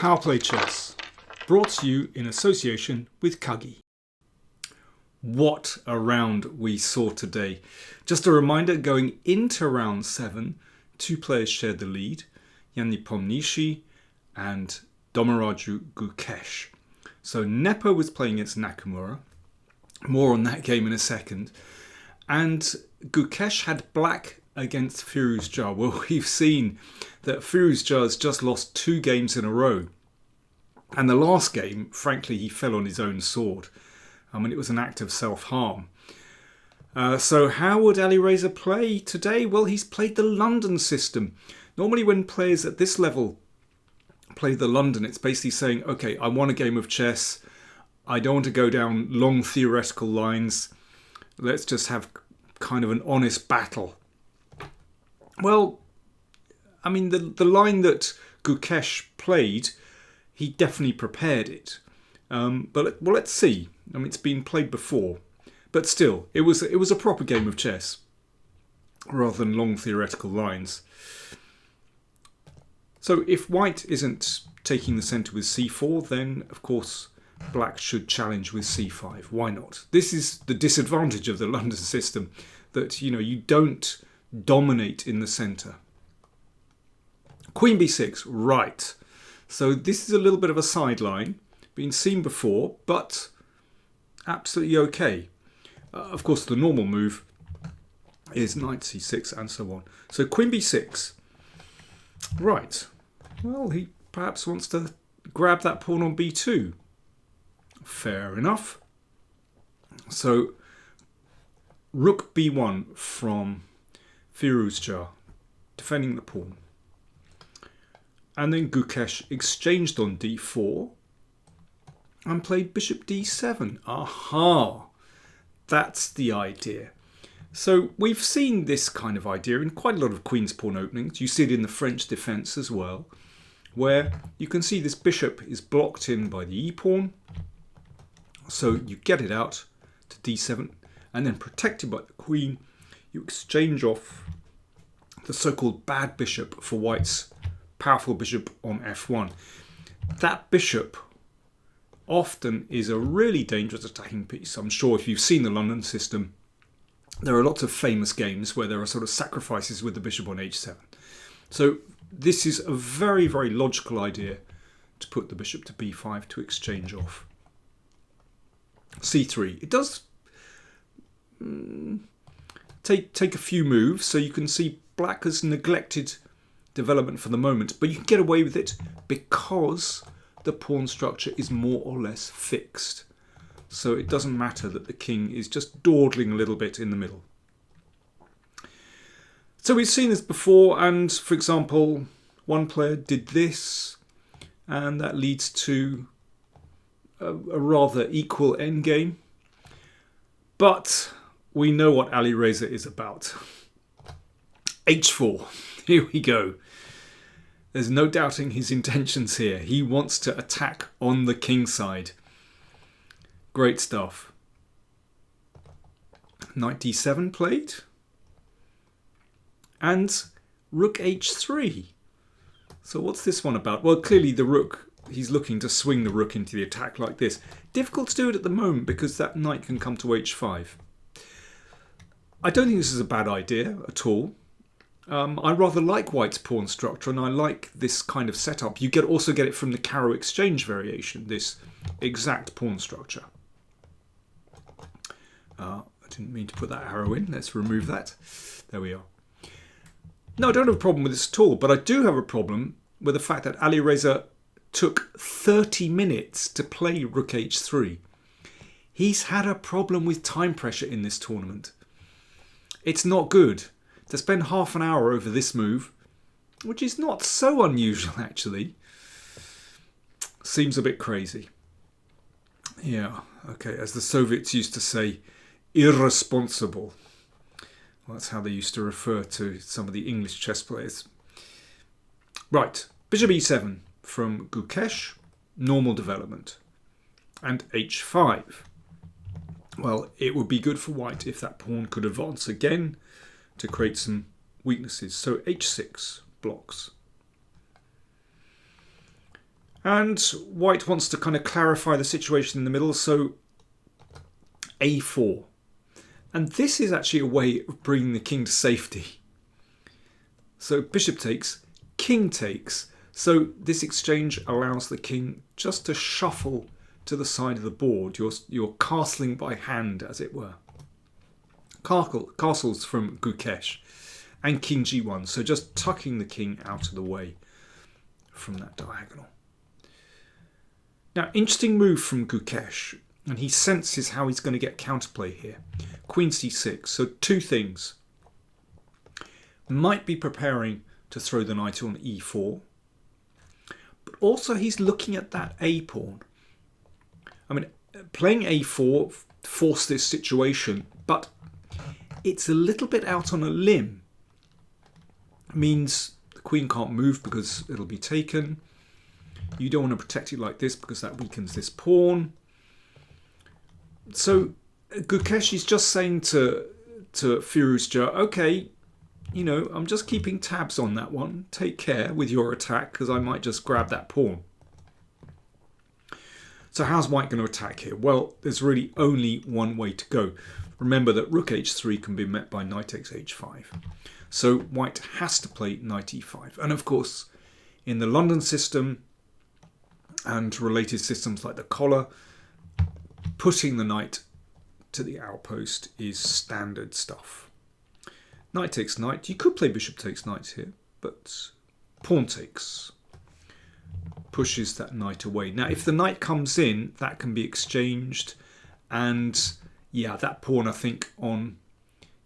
PowerPlayChess, brought to you in association with Kagi. What a round we saw today. Just a reminder, going into round 7, 2 players shared the lead, Yanni Pomnishi and Domaraju Gukesh. So Nepo was playing against Nakamura. More on that game in a second. And Gukesh had black against Firouzja. Well, we've seen that Firouzja has just lost 2 games in a row. And the last game, frankly, he fell on his own sword. It was an act of self-harm. So how would Alireza play today? Well, he's played the London system. Normally when players at this level play the London, it's basically saying, okay, I won a game of chess. I don't want to go down long theoretical lines. Let's just have kind of an honest battle. Well, the line that Gukesh played, he definitely prepared it. But let's see. It's been played before. But still, it was a proper game of chess rather than long theoretical lines. So if white isn't taking the centre with c4, then of course black should challenge with c5. Why not? This is the disadvantage of the London system, that you don't dominate in the centre. Queen b6, right. So this is a little bit of a sideline, been seen before, but absolutely okay. Of course, the normal move is knight c6 and so on. So queen b6. Right. Well, he perhaps wants to grab that pawn on b2. Fair enough. So rook b1 from Firouzja, defending the pawn. And then Gukesh exchanged on d4 and played bishop d7. Aha! That's the idea. So we've seen this kind of idea in quite a lot of queen's pawn openings. You see it in the French defence as well, where you can see this bishop is blocked in by the e-pawn. So you get it out to d7, and then protected by the queen, you exchange off the so-called bad bishop for white's powerful bishop on f1. That bishop often is a really dangerous attacking piece. I'm sure if you've seen the London system, there are lots of famous games where there are sort of sacrifices with the bishop on h7. So this is a very, very logical idea to put the bishop to b5 to exchange off. c3. It does take a few moves, so you can see black has neglected development for the moment, but you can get away with it because the pawn structure is more or less fixed. So it doesn't matter that the king is just dawdling a little bit in the middle. So we've seen this before, and for example, one player did this, and that leads to a rather equal endgame. But we know what Alireza is about. h4. Here we go. There's no doubting his intentions here. He wants to attack on the king side. Great stuff. Knight d7 played. And rook h3. So what's this one about? Well, clearly the rook, he's looking to swing the rook into the attack like this. Difficult to do it at the moment because that knight can come to h5. I don't think this is a bad idea at all. I rather like white's pawn structure, and I like this kind of setup. You also get it from the Caro exchange variation, this exact pawn structure. I didn't mean to put that arrow in. Let's remove that. There we are. No, I don't have a problem with this at all, but I do have a problem with the fact that Alireza took 30 minutes to play rook h3. He's had a problem with time pressure in this tournament. It's not good. To spend half an hour over this move, which is not so unusual actually, seems a bit crazy. Yeah, okay, as the Soviets used to say, irresponsible. Well, that's how they used to refer to some of the English chess players. Right, bishop e7 from Gukesh, normal development. And h5. Well, it would be good for white if that pawn could advance again to create some weaknesses. So h6 blocks. And white wants to kind of clarify the situation in the middle, so a4. And this is actually a way of bringing the king to safety. So bishop takes, king takes. So this exchange allows the king just to shuffle to the side of the board. You're castling by hand, as it were. Castles from Gukesh. And king g1. So just tucking the king out of the way from that diagonal. Now, interesting move from Gukesh. And he senses how he's going to get counterplay here. Queen c6. So two things. Might be preparing to throw the knight on e4. But also he's looking at that a pawn. I mean, playing a4 forced this situation, but it's a little bit out on a limb. It means the queen can't move because it'll be taken. You don't want to protect it like this because that weakens this pawn. So Gukesh is just saying to Firouzja, okay, you know, I'm just keeping tabs on that one. Take care with your attack because I might just grab that pawn. So how's white going to attack here? Well, there's really only one way to go. Remember that rook h3 can be met by knight takes h5. So white has to play knight e5. And of course, in the London system and related systems like the collar, putting the knight to the outpost is standard stuff. Knight takes knight. You could play bishop takes knight here, but pawn takes pushes that knight away. Now, if the knight comes in, that can be exchanged. And yeah, that pawn, I think, on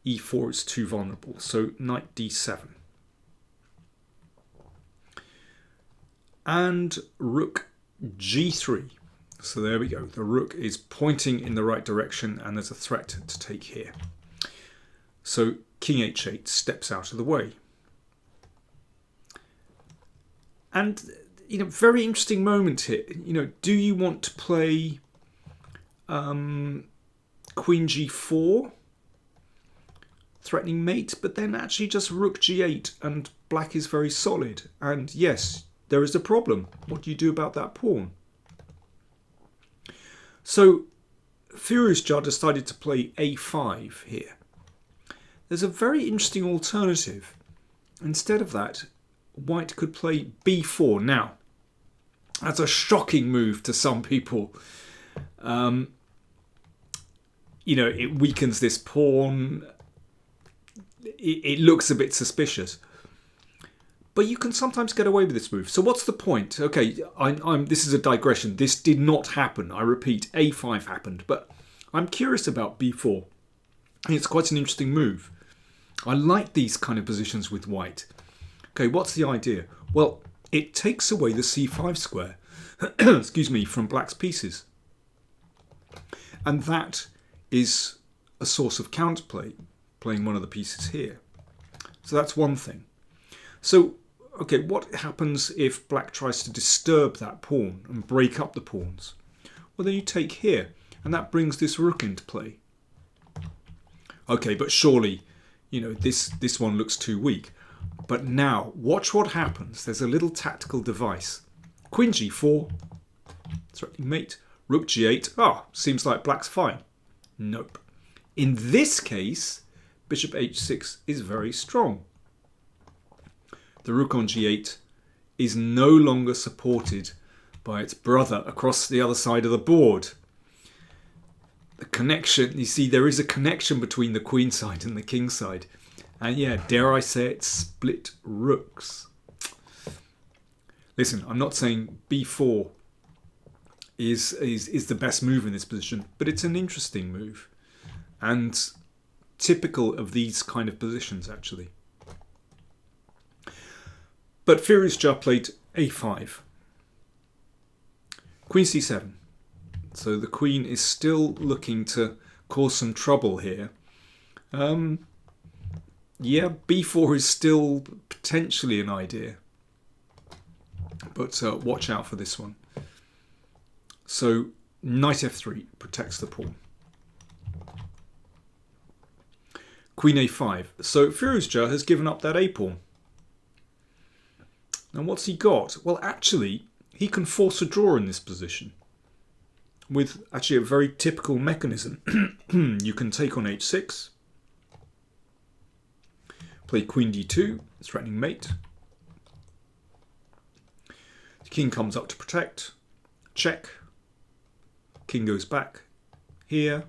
e4 is too vulnerable. So knight d7. And rook g3. So there we go. The rook is pointing in the right direction and there's a threat to take here. So king h8 steps out of the way. And, you know, very interesting moment here. You know, do you want to play queen g4, threatening mate, but then actually just rook g8 and black is very solid? And yes, there is a problem. What do you do about that pawn? So Firouzja decided to play a5 here. There's a very interesting alternative. Instead of that, white could play b4. Now, that's a shocking move to some people. You know, it weakens this pawn. It looks a bit suspicious. But you can sometimes get away with this move. So what's the point? Okay, this is a digression. This did not happen. I repeat, a5 happened. But I'm curious about b4. It's quite an interesting move. I like these kind of positions with white. Okay, what's the idea? Well, it takes away the c5 square, excuse me, from black's pieces. And that is a source of counterplay, playing one of the pieces here. So that's one thing. So, okay, what happens if black tries to disturb that pawn and break up the pawns? Well, then you take here, and that brings this rook into play. Okay, but surely, you know, this one looks too weak. But now, watch what happens. There's a little tactical device. Queen g4, threatening mate. Rook g8. Ah, seems like black's fine. Nope. In this case, bishop h6 is very strong. The rook on g8 is no longer supported by its brother across the other side of the board. The connection, you see, there is a connection between the queen side and the king side. And yeah, dare I say it, split rooks. Listen, I'm not saying b4 is the best move in this position, but it's an interesting move. And typical of these kind of positions, actually. But Firouzja played a5. Queen c7. So the queen is still looking to cause some trouble here. Yeah, b4 is still potentially an idea. But watch out for this one. So knight f3 protects the pawn. Queen a5. So Firouzja has given up that a pawn. Now what's he got? Well, actually, he can force a draw in this position with actually a very typical mechanism. You can take on h6, play queen d2, threatening mate. The king comes up to protect, check, king goes back here,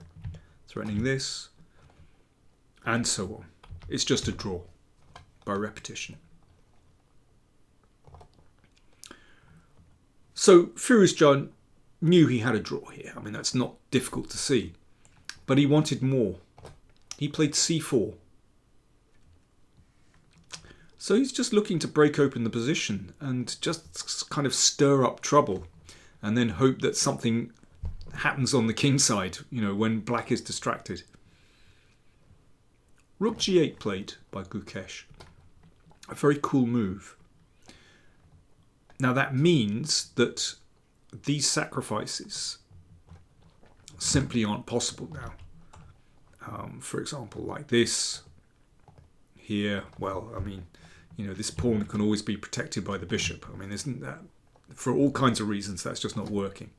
threatening this, and so on. It's just a draw by repetition. So Firouzja knew he had a draw here. I mean, that's not difficult to see. But he wanted more. He played c4. So he's just looking to break open the position and just kind of stir up trouble and then hope that something happens on the king side, you know, when black is distracted. Rook g8 played by Gukesh. A very cool move. Now that means that these sacrifices simply aren't possible now. For example, like this here. Well, I mean, you know, this pawn can always be protected by the bishop. I mean, isn't that, for all kinds of reasons, that's just not working.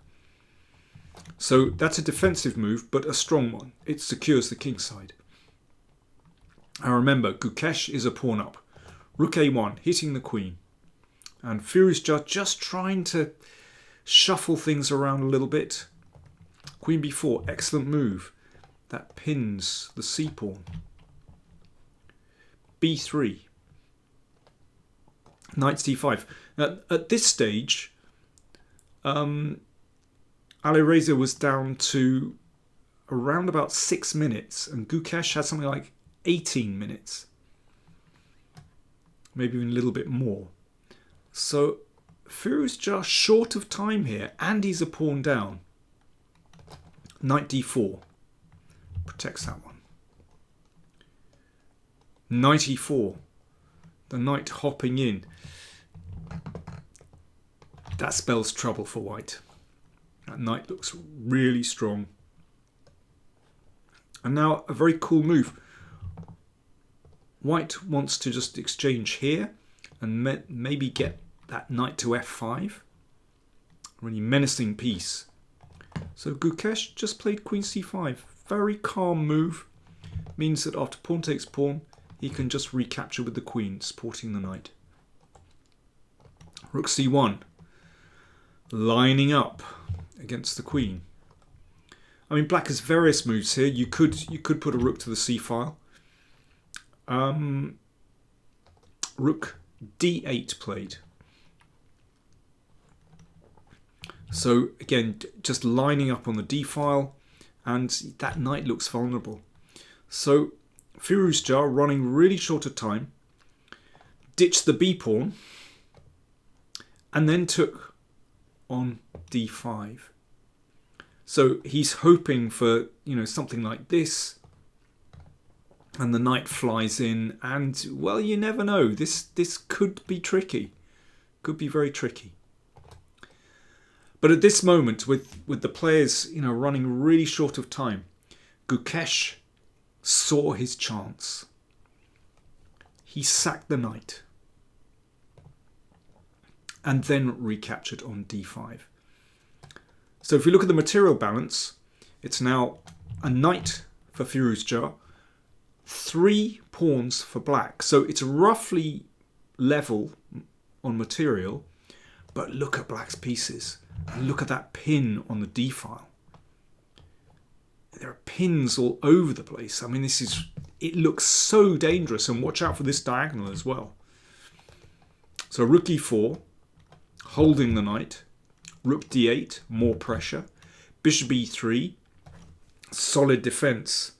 So that's a defensive move, but a strong one. It secures the king side. Now remember, Gukesh is a pawn up. Rook a1, hitting the queen. And Firouzja just trying to shuffle things around a little bit. Queen b4, excellent move. That pins the c-pawn. b3. Knight d5. Now, at this stage, Alireza was down to around about 6 minutes, and Gukesh had something like 18 minutes. Maybe even a little bit more. So Firouzja short of time here, and he's a pawn down. Knight d4 protects that one. Knight e4, the knight hopping in. That spells trouble for white. That knight looks really strong. And now a very cool move. White wants to just exchange here and maybe get that knight to f5. Really menacing piece. So Gukesh just played queen c5. Very calm move. Means that after pawn takes pawn, he can just recapture with the queen, supporting the knight. Rook c1. Lining up against the queen. I mean, black has various moves here. You could put a rook to the c file. Rook d8 played. So again, just lining up on the d file, and that knight looks vulnerable. So Firouzja, running really short of time, ditched the b pawn, and then took on d5. So he's hoping for, you know, something like this, and the knight flies in, and well, you never know. This could be tricky, could be very tricky. But at this moment, with the players, you know, running really short of time, Gukesh saw his chance. He sacked the knight, and then recaptured on d5. So if we look at the material balance, it's now a knight for Firouzja, 3 pawns for black. So it's roughly level on material, but look at black's pieces. And look at that pin on the d file. There are pins all over the place. I mean, it looks so dangerous, and watch out for this diagonal as well. So rook e4, holding the knight. Rook d8, more pressure. Bishop e3, solid defense.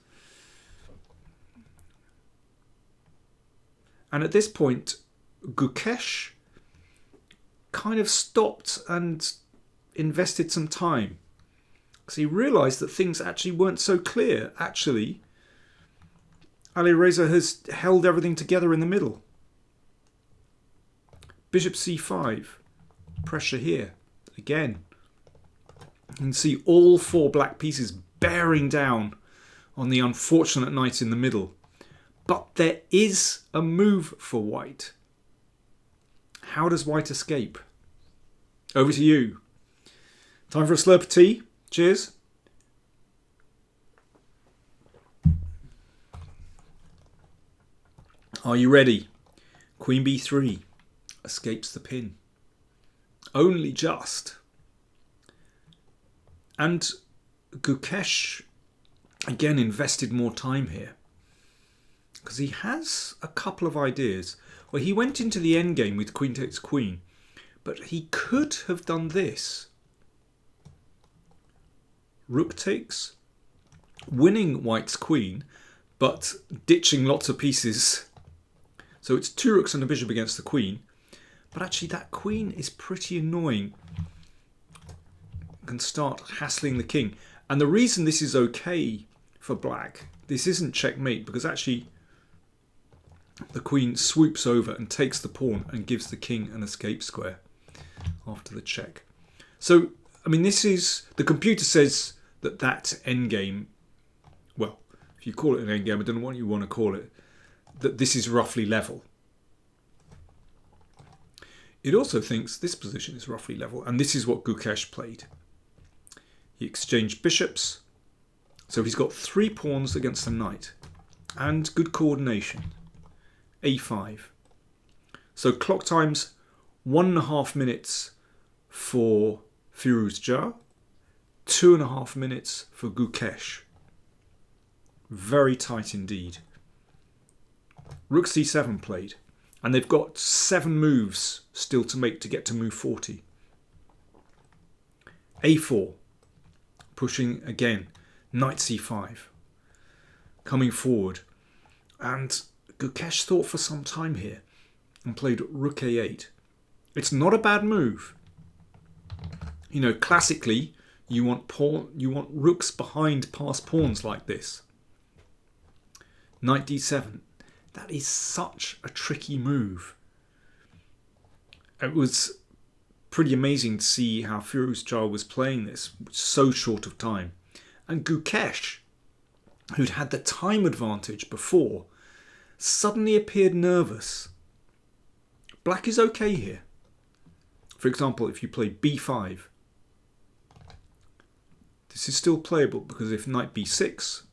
And at this point, Gukesh kind of stopped and invested some time, because he realized that things actually weren't so clear. Actually, Alireza has held everything together in the middle. Bishop c5, pressure here. Again, you can see all 4 black pieces bearing down on the unfortunate knight in the middle. But there is a move for white. How does white escape? over to you. Time for a slurp of tea. Cheers. Are you ready? Queen b3 escapes the pin. Only just. And Gukesh again invested more time here because he has a couple of ideas. Well, he went into the endgame with queen takes queen, but he could have done this. Rook takes, winning white's queen, but ditching lots of pieces. So it's 2 rooks and a bishop against the queen. But actually that queen is pretty annoying. Can start hassling the king. And the reason this is okay for black, this isn't checkmate, because actually the queen swoops over and takes the pawn and gives the king an escape square after the check. So, I mean, this is, the computer says that endgame, well, if you call it an endgame, I don't know what you want to call it, that this is roughly level. It also thinks this position is roughly level, and this is what Gukesh played. He exchanged bishops, so he's got 3 pawns against the knight, and good coordination. a5. So clock time's 1.5 minutes for Firouzja, 2.5 minutes for Gukesh. Very tight indeed. Rook c7 played, and they've got 7 moves still to make to get to move 40. a4, pushing again, knight c5, coming forward, and Gukesh thought for some time here and played rook a8. It's not a bad move. You know, classically, you want rooks behind passed pawns like this. Knight d7. That is such a tricky move. It was pretty amazing to see how Firouzja was playing this so short of time. And Gukesh, who'd had the time advantage before, suddenly appeared nervous. Black is okay here. For example, if you play b5, this is still playable, because if knight b6,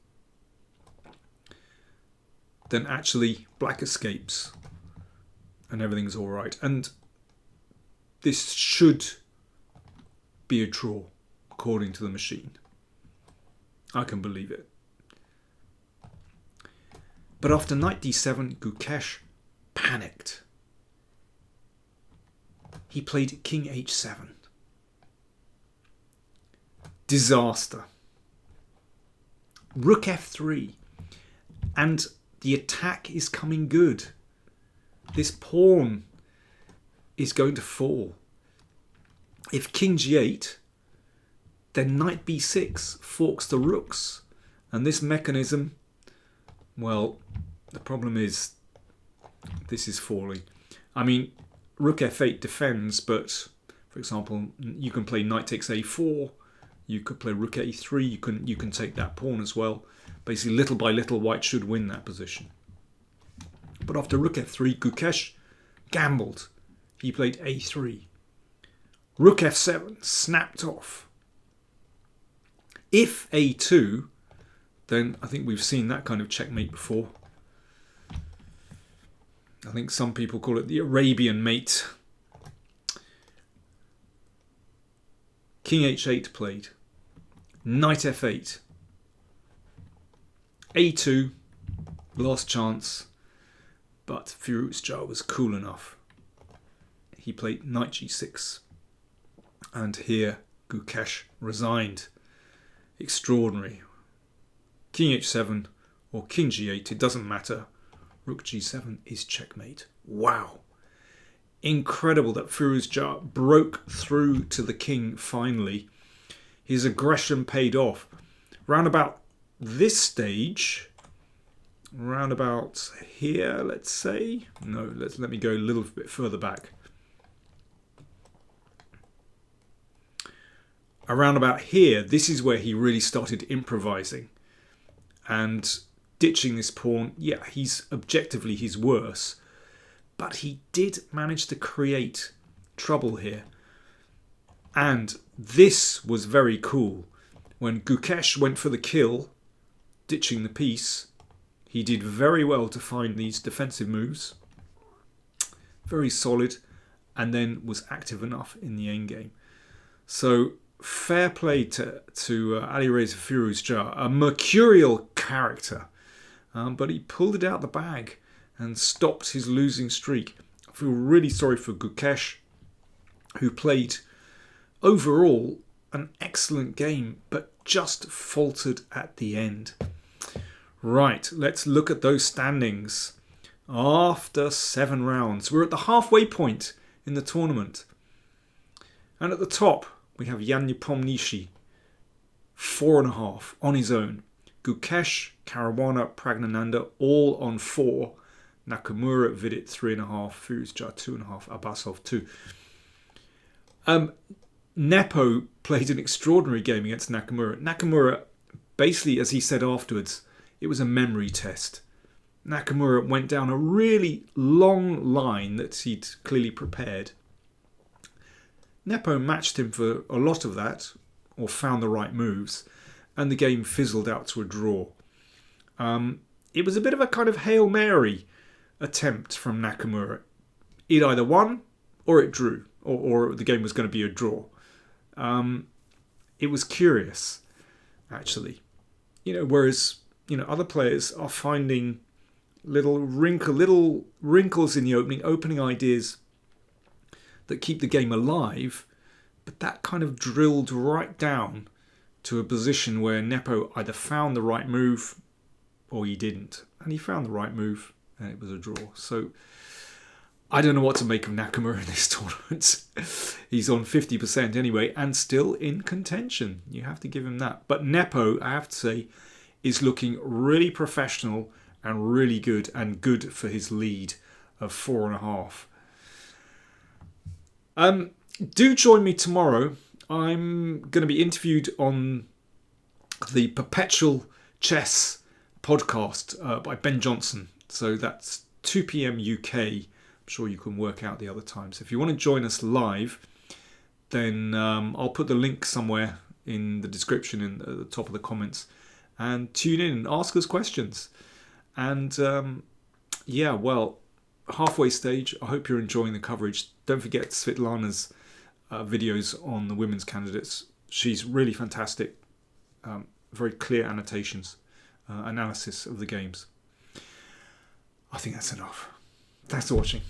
then actually black escapes and everything's all right. And this should be a draw, according to the machine. I can believe it. But after knight d7, Gukesh panicked. He played king h7. Disaster. Rook f3. And the attack is coming good. This pawn is going to fall. If king g8, then knight b6 forks the rooks. And this mechanism, well, the problem is this is falling. I mean, rook f8 defends, but for example, you can play knight takes a4. You could play rook a3. You can take that pawn as well. Basically, little by little, white should win that position. But after rook f3, Gukesh gambled. He played a3. Rook f7 snapped off. If a2, then I think we've seen that kind of checkmate before. I think some people call it the Arabian mate. King h8 played. Knight f8. a2, last chance, but Firouzja was cool enough. He played knight g6, and here Gukesh resigned. Extraordinary. King h7 or king g8, it doesn't matter. Rook g7 is checkmate. Wow. Incredible that Firouzja broke through to the king finally. His aggression paid off. Round about this stage, round about here, let's say. No, let me go a little bit further back. Around about here, this is where he really started improvising and ditching this pawn. Yeah, he's worse, but he did manage to create trouble here. And this was very cool. When Gukesh went for the kill, ditching the piece, he did very well to find these defensive moves. Very solid. And then was active enough in the endgame. So fair play to Alireza Firouzja, a mercurial character. But he pulled it out the bag and stopped his losing streak. I feel really sorry for Gukesh, who played overall an excellent game, but just faltered at the end. Right, let's look at those standings. After 7 rounds, we're at the halfway point in the tournament. And at the top, we have Jan Nepomniachtchi, 4.5 on his own. Gukesh, Caruana, Pragnananda, all on 4. Nakamura, Vidit, 3.5. Firouzja, 2.5. Abbasov, 2. Nepo played an extraordinary game against Nakamura. Nakamura, basically, as he said afterwards, it was a memory test. Nakamura went down a really long line that he'd clearly prepared. Nepo matched him for a lot of that, or found the right moves, and the game fizzled out to a draw. It was a bit of a kind of Hail Mary attempt from Nakamura. It either won or it drew, or the game was going to be a draw. It was curious, actually. Whereas other players are finding little wrinkles in the opening ideas that keep the game alive, but that kind of drilled right down to a position where Nepo either found the right move or he didn't. And he found the right move and it was a draw. So I don't know what to make of Nakamura in this tournament. He's on 50% anyway and still in contention. You have to give him that. But Nepo, I have to say, is looking really professional and really good, and good for his lead of 4.5. Do join me tomorrow. I'm going to be interviewed on the Perpetual Chess podcast by Ben Johnson. So that's 2 p.m. UK. I'm sure you can work out the other times. If you want to join us live, then I'll put the link somewhere in the description and at the top of the comments. And tune in and ask us questions. And halfway stage. I hope you're enjoying the coverage. Don't forget Svetlana's videos on the women's candidates. She's really fantastic. Very clear annotations, analysis of the games. I think that's enough. Thanks for watching.